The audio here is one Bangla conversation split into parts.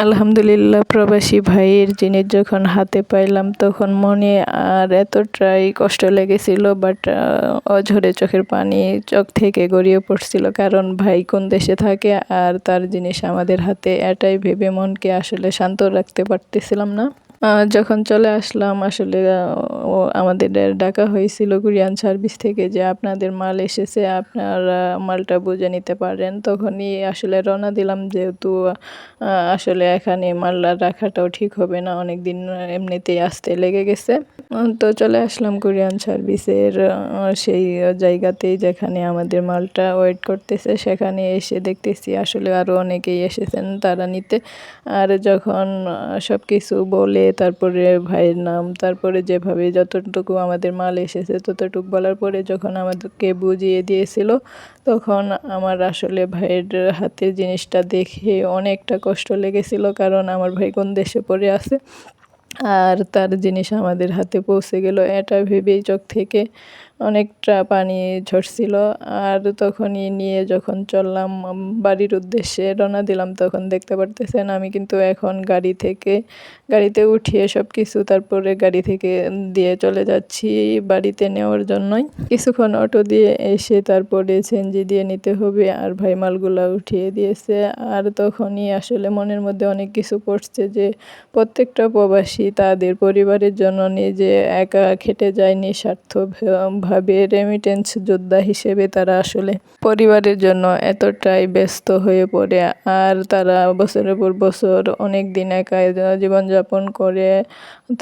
আলহামদুলিল্লাহ, প্রবাসী ভাইয়ের জিনিস যখন হাতে পাইলাম তখন মনে আর এতটাই কষ্ট লেগেছিল, বাট অঝরে চোখের পানি চোখ থেকে গড়িয়ে পড়ছিল, কারণ ভাই কোন দেশে থাকে আর তার জিনিস আমাদের হাতে, এটাই ভেবে মনকে আসলে শান্ত রাখতে পারতেছিলাম না। যখন চলে আসলাম আসলে আমাদের ডাকা হয়েছিল কুরিয়ান সার্ভিস থেকে যে আপনাদের মাল এসেছে, আপনারা মালটা বুঝে নিতে পারেন। তখনই আসলে রওনা দিলাম, যেহেতু আসলে এখানে মাল রাখাটাও ঠিক হবে না, অনেক দিন এমনিতেই আসতে লেগে গেছে। তো চলে আসলাম কুরিয়ান সার্ভিসের সেই জায়গাতেই যেখানে আমাদের মালটা ওয়েট করতেছে। সেখানে এসে দেখতেছি আসলে আরও অনেকেই এসেছেন তারা নিতে। আর যখন সব কিছু বলে তারপরে ভাইয়ের নাম, তারপরে যেভাবে যতটুকু আমাদের মাল এসেছে ততটুকু বলার পরে যখন আমাদেরকে বুঝিয়ে দিয়েছিল, তখন আমার আসলে ভাইয়ের হাতের জিনিসটা দেখে অনেকটা কষ্ট লেগেছিল, কারণ আমার ভাই কোন দেশে পড়ে আছে আর তার জিনিস আমাদের হাতে পৌঁছে গেল, এটা ভেবেই চোখ থেকে অনেকটা পানি ঝরছিল। আর তখনই নিয়ে যখন চললাম বাড়ির উদ্দেশ্যে রওনা দিলাম, তখন দেখতে পারতেছেন আমি কিন্তু এখন গাড়িতে উঠিয়ে সব কিছু তারপরে গাড়ি থেকে দিয়ে চলে যাচ্ছি বাড়িতে নেওয়ার জন্যই। কিছুক্ষণ অটো দিয়ে এসে তারপরে সিএনজি দিয়ে নিতে হবে, আর ভাই মালগুলা উঠিয়ে দিয়েছে। আর তখনই আসলে মনের মধ্যে অনেক কিছু পড়ছে যে প্রত্যেকটা প্রবাসী তাদের পরিবারের জন্য নিজে একা খেটে যায়, নিঃস্বার্থভাবে রেমিটেন্স যোদ্ধা হিসেবে তারা আসলে পরিবারের জন্য এতটাই ব্যস্ত হয়ে পড়ে। আর তারা বছরের পর বছর অনেক দিন একা জীবনযাপন করে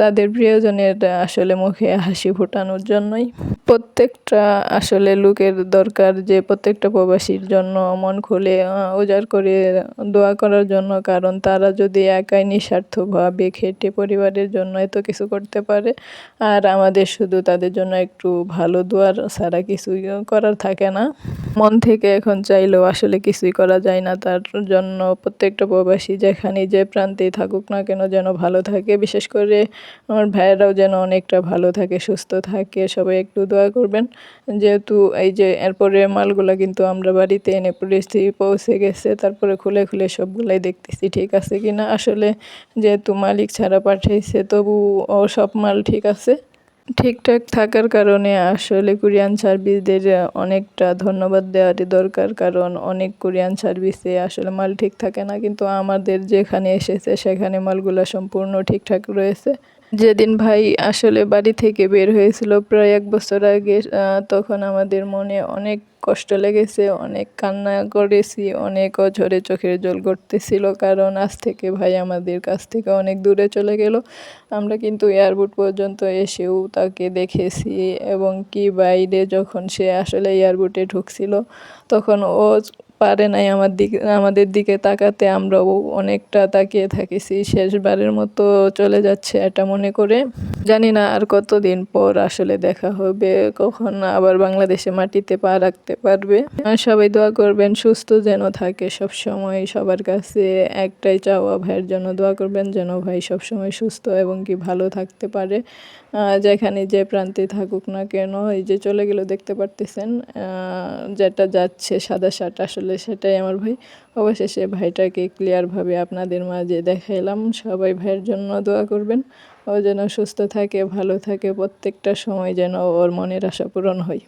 তাদের প্রিয়জনের আসলে মুখে হাসি ফোটানোর জন্যই। প্রত্যেকটা আসলে লোকের দরকার যে প্রত্যেকটা প্রবাসীর জন্য মন খুলে উজাড় করে দোয়া করার জন্য, কারণ তারা যদি একাই নিঃস্বার্থভাবে খেটে পরিবারের জন্য এত কিছু করতে পারে, আর আমাদের শুধু তাদের জন্য একটু ভালো দোয়ার ছাড়া কিছুই করার থাকে না। মন থেকে এখন চাইলেও আসলে কিছুই করা যায় না তার জন্য। প্রত্যেকটা প্রবাসী যেখানে যে প্রান্তেই থাকুক না কেন যেন ভালো থাকে, বিশেষ করে আমার ভাইয়েরাও যেন অনেকটা ভালো থাকে, সুস্থ থাকে। সবাই একটু দোয়া করবেন। যেহেতু এই যে এরপরে মালগুলা কিন্তু আমরা বাড়িতে এনে পরিস্থিতি পৌঁছে গেছে, তারপরে খুলে খুলে সবগুলাই দেখতেছি ঠিক আছে কিনা। আসলে যেহেতু মালিক ছাড়া পাঠিয়েছে তবু সব মাল ঠিক আছে, ঠিকঠাক থাকার কারণে আসলে কুরিয়ান সার্ভিসদের অনেকটা ধন্যবাদ দেওয়ারই দরকার, কারণ অনেক কুরিয়ান সার্ভিসে আসলে মাল ঠিক থাকে না, কিন্তু আমাদের যেখানে এসেছে সেখানে মালগুলো সম্পূর্ণ ঠিকঠাক রয়েছে। যেদিন ভাই আসলে বাড়ি থেকে বের হয়েছিল প্রায় 1 বছর আগে, তখন আমাদের মনে অনেক কষ্ট লেগেছে, অনেক কান্না করেছি, অনেক অঝরে চোখের জল গড়তেছিল, কারণ আজ থেকে ভাই আমাদের কাছ থেকে অনেক দূরে চলে গেল। আমরা কিন্তু এয়ারপোর্ট পর্যন্ত এসেও তাকে দেখেছি, এবং কি বাইরে যখন সে আসলে এয়ারপোর্টে ঢুকছিল তখন ও পারে নাই আমাদের দিকে তাকাতে, আমরাও অনেকটা তাকিয়ে থাকিছি শেষবারের মতো চলে যাচ্ছে এটা মনে করে। জানি না আর কতদিন পর আসলে দেখা হবে, কখন আবার বাংলাদেশে মাটিতে পা রাখতে পারবে। সবাই দোয়া করবেন সুস্থ যেন থাকে সব সময়। সবার কাছে একটাই চাওয়া, ভাইয়ের জন্য দোয়া করবেন যেন ভাই সবসময় সুস্থ এবং কি ভালো থাকতে পারে, যেখানে যে প্রান্তে থাকুক না কেন। এই যে চলে গেল দেখতে পারতেছেন, যেটা যাচ্ছে সাদা শার্ট আসলে সেটাই আমার ভাই। অবশেষে ভাইটাকে ক্লিয়ারভাবে আপনাদের মাঝে দেখাইলাম। সবাই ভাইয়ের জন্য দোয়া করবেন, ও যেন সুস্থ থাকে, ভালো থাকে, প্রত্যেকটা সময় যেন ওর মনের আশা পূরণ হয়।